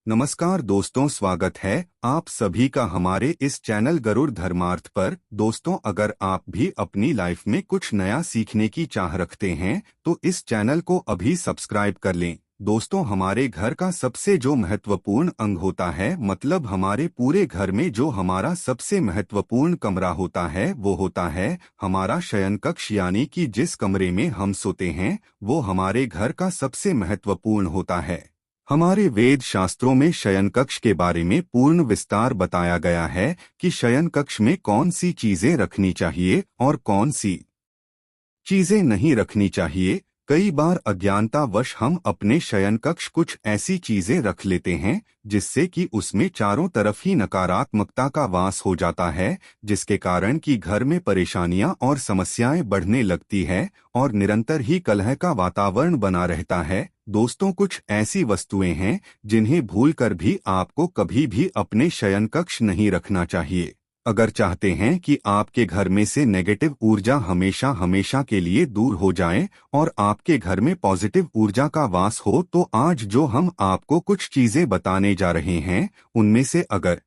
नमस्कार दोस्तों, स्वागत है आप सभी का हमारे इस चैनल गरुड़ धर्मार्थ पर। दोस्तों, अगर आप भी अपनी लाइफ में कुछ नया सीखने की चाह रखते हैं तो इस चैनल को अभी सब्सक्राइब कर लें। दोस्तों, हमारे घर का सबसे जो महत्वपूर्ण अंग होता है, मतलब हमारे पूरे घर में जो हमारा सबसे महत्वपूर्ण कमरा होता है वो होता है हमारा शयन कक्ष, यानी कि जिस कमरे में हम सोते हैं वो हमारे घर का सबसे महत्वपूर्ण होता है। हमारे वेद शास्त्रों में शयन कक्ष के बारे में पूर्ण विस्तार बताया गया है कि शयन कक्ष में कौन सी चीजें रखनी चाहिए और कौन सी चीजें नहीं रखनी चाहिए। कई बार अज्ञानतावश हम अपने शयन कक्ष कुछ ऐसी चीजें रख लेते हैं जिससे कि उसमें चारों तरफ ही नकारात्मकता का वास हो जाता है, जिसके कारण कि घर में परेशानियां और समस्याएं बढ़ने लगती है और निरंतर ही कलह का वातावरण बना रहता है। दोस्तों, कुछ ऐसी वस्तुएं हैं जिन्हें भूलकर भी आपको कभी भी अपने शयन कक्ष नहीं रखना चाहिए। अगर चाहते हैं कि आपके घर में से नेगेटिव ऊर्जा हमेशा हमेशा के लिए दूर हो जाए और आपके घर में पॉजिटिव ऊर्जा का वास हो, तो आज जो हम आपको कुछ चीजें बताने जा रहे हैं उनमें से अगर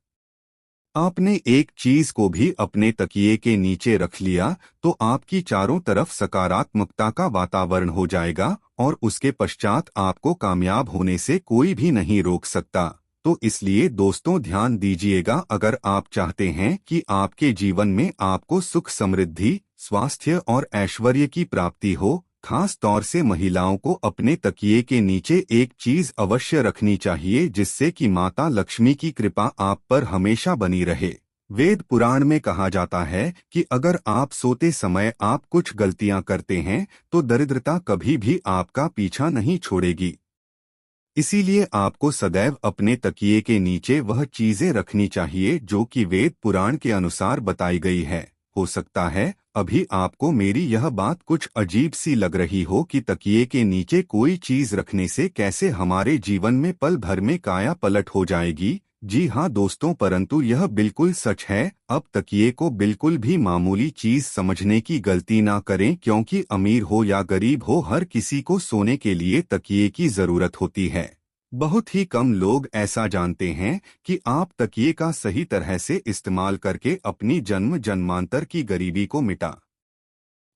आपने एक चीज को भी अपने तकिए के नीचे रख लिया तो आपकी चारों तरफ सकारात्मकता का वातावरण हो जाएगा और उसके पश्चात आपको कामयाब होने से कोई भी नहीं रोक सकता। तो इसलिए दोस्तों, ध्यान दीजिएगा, अगर आप चाहते हैं कि आपके जीवन में आपको सुख, समृद्धि, स्वास्थ्य और ऐश्वर्य की प्राप्ति हो, खास तौर से महिलाओं को अपने तकिए के नीचे एक चीज अवश्य रखनी चाहिए जिससे कि माता लक्ष्मी की कृपा आप पर हमेशा बनी रहे। वेद पुराण में कहा जाता है कि अगर आप सोते समय आप कुछ गलतियां करते हैं तो दरिद्रता कभी भी आपका पीछा नहीं छोड़ेगी। इसीलिए आपको सदैव अपने तकिए के नीचे वह चीजें रखनी चाहिए जो कि वेद पुराण के अनुसार बताई गई है। हो सकता है अभी आपको मेरी यह बात कुछ अजीब सी लग रही हो कि तकिए के नीचे कोई चीज रखने से कैसे हमारे जीवन में पल भर में काया पलट हो जाएगी। जी हाँ दोस्तों, परंतु यह बिल्कुल सच है। अब तकिए को बिल्कुल भी मामूली चीज समझने की गलती ना करें, क्योंकि अमीर हो या गरीब हो, हर किसी को सोने के लिए तकिए की जरूरत होती है। बहुत ही कम लोग ऐसा जानते हैं कि आप तकिए का सही तरह से इस्तेमाल करके अपनी जन्म जन्मांतर की गरीबी को मिटा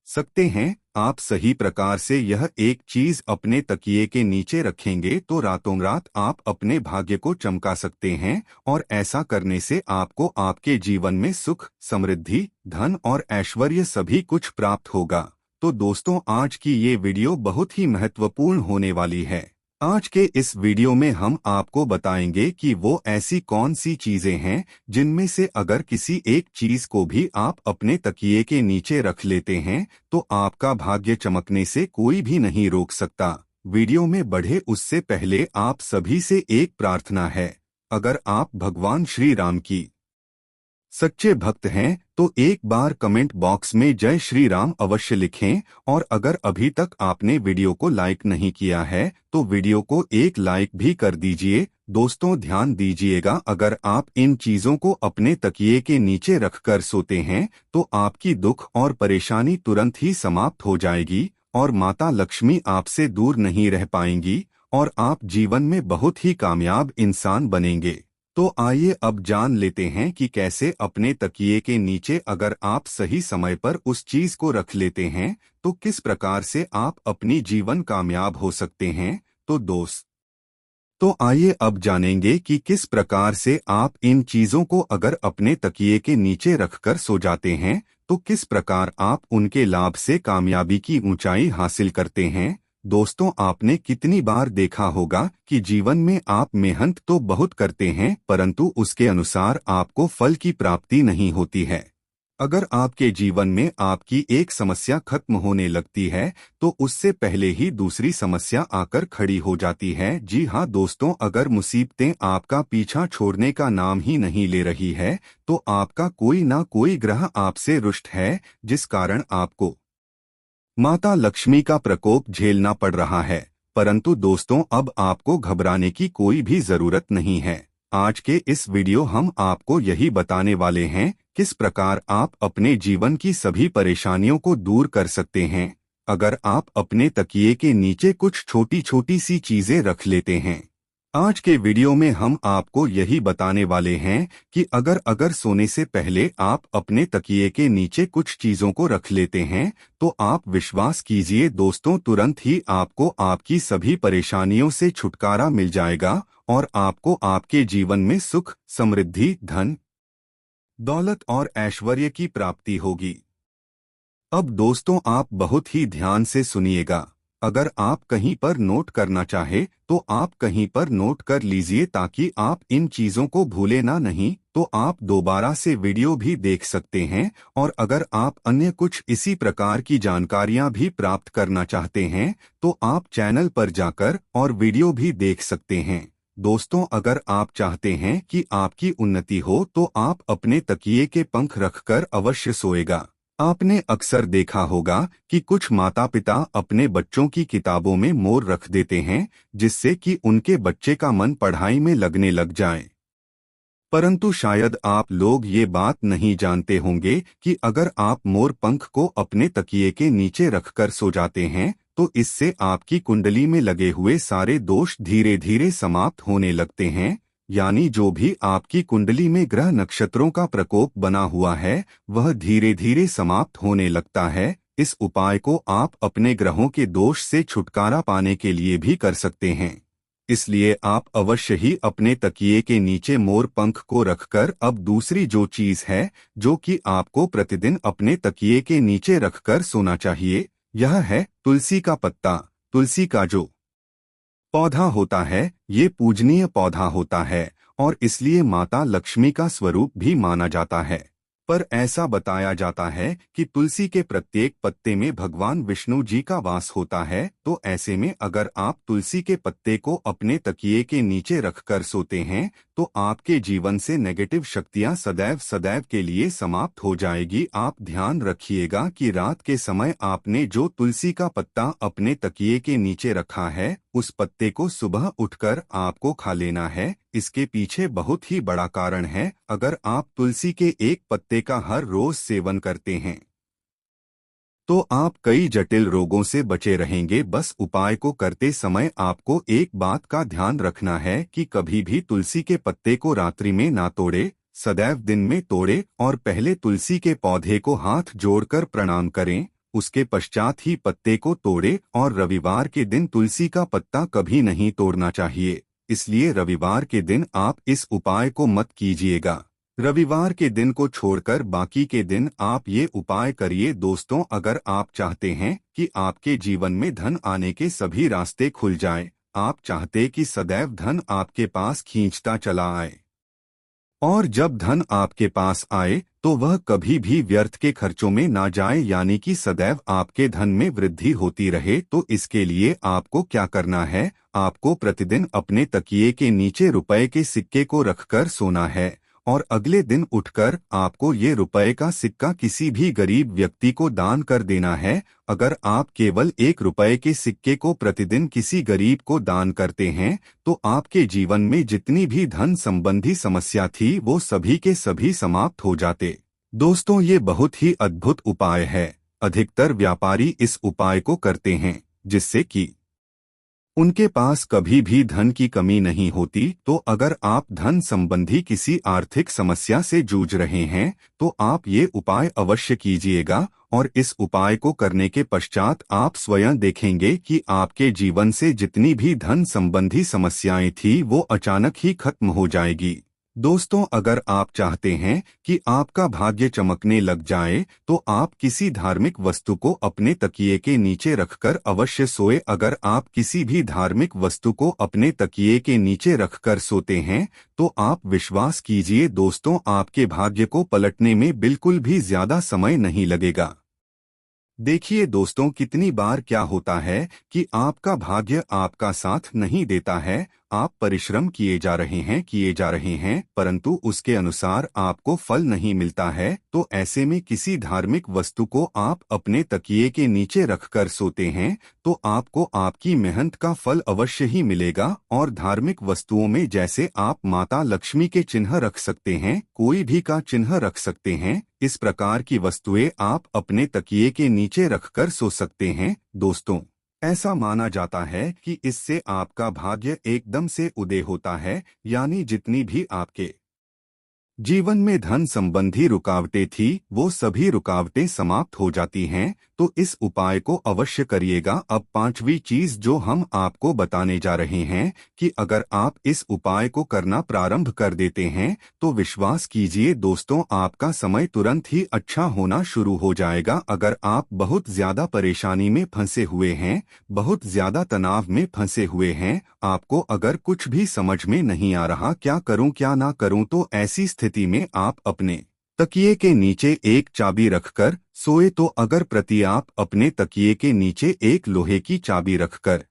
सकते हैं। आप सही प्रकार से यह एक चीज अपने तकिए के नीचे रखेंगे तो रातों रात आप अपने भाग्य को चमका सकते हैं और ऐसा करने से आपको आपके जीवन में सुख, समृद्धि, धन और ऐश्वर्य सभी कुछ प्राप्त होगा। तो दोस्तों, आज की ये वीडियो बहुत ही महत्वपूर्ण होने वाली है। आज के इस वीडियो में हम आपको बताएंगे कि वो ऐसी कौन सी चीजें हैं जिनमें से अगर किसी एक चीज को भी आप अपने तकिए के नीचे रख लेते हैं तो आपका भाग्य चमकने से कोई भी नहीं रोक सकता। वीडियो में बढ़े उससे पहले आप सभी से एक प्रार्थना है। अगर आप भगवान श्री राम की सच्चे भक्त हैं तो एक बार कमेंट बॉक्स में जय श्री राम अवश्य लिखें, और अगर अभी तक आपने वीडियो को लाइक नहीं किया है तो वीडियो को एक लाइक भी कर दीजिए। दोस्तों, ध्यान दीजिएगा, अगर आप इन चीजों को अपने तकिए के नीचे रखकर सोते हैं तो आपकी दुख और परेशानी तुरंत ही समाप्त हो जाएगी और माता लक्ष्मी आपसे दूर नहीं रह पाएंगी और आप जीवन में बहुत ही कामयाब इंसान बनेंगे। तो आइए अब जान लेते हैं कि कैसे अपने तकिए के नीचे अगर आप सही समय पर उस चीज को रख लेते हैं तो किस प्रकार से आप अपनी जीवन कामयाब हो सकते हैं। तो आइए अब जानेंगे कि किस प्रकार से आप इन चीजों को अगर अपने तकिए के नीचे रखकर सो जाते हैं तो किस प्रकार आप उनके लाभ से कामयाबी की ऊंचाई हासिल करते हैं। दोस्तों, आपने कितनी बार देखा होगा कि जीवन में आप मेहनत तो बहुत करते हैं परंतु उसके अनुसार आपको फल की प्राप्ति नहीं होती है। अगर आपके जीवन में आपकी एक समस्या खत्म होने लगती है तो उससे पहले ही दूसरी समस्या आकर खड़ी हो जाती है। जी हाँ दोस्तों, अगर मुसीबतें आपका पीछा छोड़ने का नाम ही नहीं ले रही है तो आपका कोई ना कोई ग्रह आपसे रुष्ट है, जिस कारण आपको माता लक्ष्मी का प्रकोप झेलना पड़ रहा है। परंतु दोस्तों, अब आपको घबराने की कोई भी जरूरत नहीं है। आज के इस वीडियो हम आपको यही बताने वाले हैं किस प्रकार आप अपने जीवन की सभी परेशानियों को दूर कर सकते हैं अगर आप अपने तकिए के नीचे कुछ छोटी छोटी सी चीजें रख लेते हैं। आज के वीडियो में हम आपको यही बताने वाले हैं कि अगर सोने से पहले आप अपने तकिए के नीचे कुछ चीजों को रख लेते हैं तो आप विश्वास कीजिए दोस्तों, तुरंत ही आपको आपकी सभी परेशानियों से छुटकारा मिल जाएगा और आपको आपके जीवन में सुख, समृद्धि, धन, दौलत और ऐश्वर्य की प्राप्ति होगी। अब दोस्तों, आप बहुत ही ध्यान से सुनिएगा। अगर आप कहीं पर नोट करना चाहे तो आप कहीं पर नोट कर लीजिए ताकि आप इन चीजों को भूले ना। नहीं तो आप दोबारा से वीडियो भी देख सकते हैं। और अगर आप अन्य कुछ इसी प्रकार की जानकारियां भी प्राप्त करना चाहते हैं तो आप चैनल पर जाकर और वीडियो भी देख सकते हैं। दोस्तों, अगर आप चाहते हैं कि आपकी उन्नति हो तो आप अपने तकिए के पंख रखकर अवश्य सोएगा। आपने अक्सर देखा होगा कि कुछ माता पिता अपने बच्चों की किताबों में मोर रख देते हैं जिससे कि उनके बच्चे का मन पढ़ाई में लगने लग जाए। परंतु शायद आप लोग ये बात नहीं जानते होंगे कि अगर आप मोर पंख को अपने तकिए के नीचे रखकर सो जाते हैं तो इससे आपकी कुंडली में लगे हुए सारे दोष धीरे धीरे समाप्त होने लगते हैं। यानी जो भी आपकी कुंडली में ग्रह नक्षत्रों का प्रकोप बना हुआ है वह धीरे धीरे समाप्त होने लगता है। इस उपाय को आप अपने ग्रहों के दोष से छुटकारा पाने के लिए भी कर सकते हैं। इसलिए आप अवश्य ही अपने तकिए के नीचे मोर पंख को रखकर अब दूसरी जो चीज है जो कि आपको प्रतिदिन अपने तकिए के नीचे रखकर सोना चाहिए, यह है तुलसी का पत्ता। तुलसी का जो पौधा होता है ये पूजनीय पौधा होता है और इसलिए माता लक्ष्मी का स्वरूप भी माना जाता है। पर ऐसा बताया जाता है कि तुलसी के प्रत्येक पत्ते में भगवान विष्णु जी का वास होता है। तो ऐसे में अगर आप तुलसी के पत्ते को अपने तकिए के नीचे रखकर सोते हैं तो आपके जीवन से नेगेटिव शक्तियां सदैव सदैव के लिए समाप्त हो जाएगी। आप ध्यान रखिएगा कि रात के समय आपने जो तुलसी का पत्ता अपने तकिए के नीचे रखा है उस पत्ते को सुबह उठकर आपको खा लेना है। इसके पीछे बहुत ही बड़ा कारण है। अगर आप तुलसी के एक पत्ते का हर रोज सेवन करते हैं तो आप कई जटिल रोगों से बचे रहेंगे। बस उपाय को करते समय आपको एक बात का ध्यान रखना है कि कभी भी तुलसी के पत्ते को रात्रि में ना तोड़े, सदैव दिन में तोड़े और पहले तुलसी के पौधे को हाथ जोड़कर प्रणाम करें, उसके पश्चात ही पत्ते को तोड़े। और रविवार के दिन तुलसी का पत्ता कभी नहीं तोड़ना चाहिए। इसलिए रविवार के दिन आप इस उपाय को मत कीजिएगा। रविवार के दिन को छोड़कर बाकी के दिन आप ये उपाय करिए। दोस्तों, अगर आप चाहते हैं कि आपके जीवन में धन आने के सभी रास्ते खुल जाए, आप चाहते कि सदैव धन आपके पास खींचता चला आए और जब धन आपके पास आए तो वह कभी भी व्यर्थ के खर्चों में ना जाए, यानी कि सदैव आपके धन में वृद्धि होती रहे, तो इसके लिए आपको क्या करना है, आपको प्रतिदिन अपने तकिए के नीचे रुपए के सिक्के को रखकर सोना है और अगले दिन उठकर आपको ये रुपए का सिक्का किसी भी गरीब व्यक्ति को दान कर देना है। अगर आप केवल 1 रुपए के सिक्के को प्रतिदिन किसी गरीब को दान करते हैं तो आपके जीवन में जितनी भी धन संबंधी समस्या थी वो सभी के सभी समाप्त हो जाते। दोस्तों, ये बहुत ही अद्भुत उपाय है। अधिकतर व्यापारी इस उपाय को करते हैं जिससे कि उनके पास कभी भी धन की कमी नहीं होती। तो अगर आप धन संबंधी किसी आर्थिक समस्या से जूझ रहे हैं तो आप ये उपाय अवश्य कीजिएगा और इस उपाय को करने के पश्चात आप स्वयं देखेंगे कि आपके जीवन से जितनी भी धन संबंधी समस्याएं थी वो अचानक ही खत्म हो जाएगी। दोस्तों, अगर आप चाहते हैं कि आपका भाग्य चमकने लग जाए तो आप किसी धार्मिक वस्तु को अपने तकिए के नीचे रखकर अवश्य सोए। अगर आप किसी भी धार्मिक वस्तु को अपने तकिए के नीचे रखकर सोते हैं तो आप विश्वास कीजिए दोस्तों, आपके भाग्य को पलटने में बिल्कुल भी ज्यादा समय नहीं लगेगा। देखिए दोस्तों, कितनी बार क्या होता है कि आपका भाग्य आपका साथ नहीं देता है। आप परिश्रम किए जा रहे हैं परंतु उसके अनुसार आपको फल नहीं मिलता है। तो ऐसे में किसी धार्मिक वस्तु को आप अपने तकिए के नीचे रखकर सोते हैं तो आपको आपकी मेहनत का फल अवश्य ही मिलेगा। और धार्मिक वस्तुओं में जैसे आप माता लक्ष्मी के चिन्ह रख सकते हैं, कोई भी का चिन्ह रख सकते हैं, इस प्रकार की वस्तुएं आप अपने तकिए के नीचे रखकर सो सकते हैं। दोस्तों, ऐसा माना जाता है कि इससे आपका भाग्य एकदम से उदय होता है, यानी जितनी भी आपके जीवन में धन संबंधी रुकावटें थी वो सभी रुकावटें समाप्त हो जाती हैं। तो इस उपाय को अवश्य करिएगा। अब पांचवी चीज जो हम आपको बताने जा रहे हैं कि अगर आप इस उपाय को करना प्रारंभ कर देते हैं तो विश्वास कीजिए दोस्तों, आपका समय तुरंत ही अच्छा होना शुरू हो जाएगा। अगर आप बहुत ज्यादा परेशानी में फंसे हुए हैं, बहुत ज्यादा तनाव में फंसे हुए हैं, आपको अगर कुछ भी समझ में नहीं आ रहा क्या करूं क्या ना करूं, तो ऐसी स्थिति में आप अपने तकिए के नीचे एक चाबी रखकर सोए। तो अगर प्रति आप अपने तकिए के नीचे एक लोहे की चाबी रखकर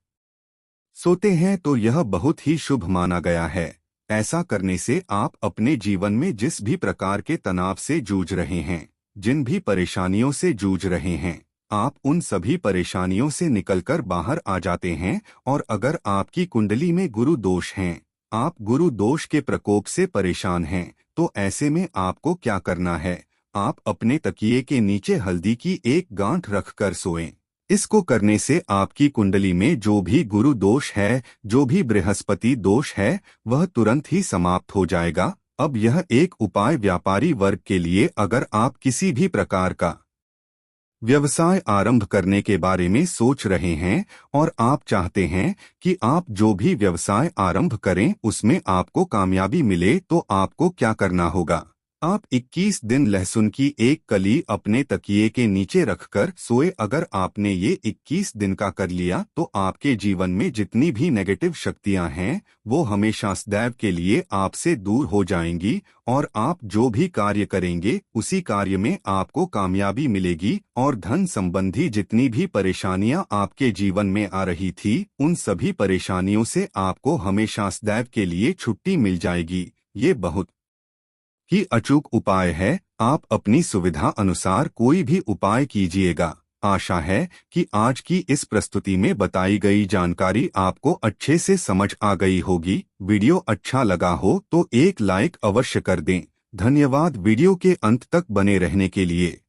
सोते हैं तो यह बहुत ही शुभ माना गया है। ऐसा करने से आप अपने जीवन में जिस भी प्रकार के तनाव से जूझ रहे हैं, जिन भी परेशानियों से जूझ रहे हैं, आप उन सभी परेशानियों से निकलकर बाहर आ जाते हैं। और अगर आपकी कुंडली में गुरु दोष हैं, आप गुरु दोष के प्रकोप से परेशान हैं, तो ऐसे में आपको क्या करना है, आप अपने तकिए के नीचे हल्दी की एक गांठ रखकर सोएं। इसको करने से आपकी कुंडली में जो भी गुरु दोष है, जो भी बृहस्पति दोष है, वह तुरंत ही समाप्त हो जाएगा। अब यह एक उपाय व्यापारी वर्ग के लिए, अगर आप किसी भी प्रकार का व्यवसाय आरंभ करने के बारे में सोच रहे हैं और आप चाहते हैं कि आप जो भी व्यवसाय आरंभ करें उसमें आपको कामयाबी मिले, तो आपको क्या करना होगा, आप 21 दिन लहसुन की एक कली अपने तकिए के नीचे रखकर सोए। अगर आपने ये 21 दिन का कर लिया तो आपके जीवन में जितनी भी नेगेटिव शक्तियां हैं वो हमेशा सदैव के लिए आपसे दूर हो जाएंगी और आप जो भी कार्य करेंगे उसी कार्य में आपको कामयाबी मिलेगी। और धन संबंधी जितनी भी परेशानियां आपके जीवन में आ रही थी उन सभी परेशानियों से आपको हमेशा सदैव के लिए छुट्टी मिल जाएगी। ये बहुत ही अचूक उपाय है। आप अपनी सुविधा अनुसार कोई भी उपाय कीजिएगा। आशा है कि आज की इस प्रस्तुति में बताई गई जानकारी आपको अच्छे से समझ आ गई होगी। वीडियो अच्छा लगा हो तो एक लाइक अवश्य कर दें। धन्यवाद वीडियो के अंत तक बने रहने के लिए।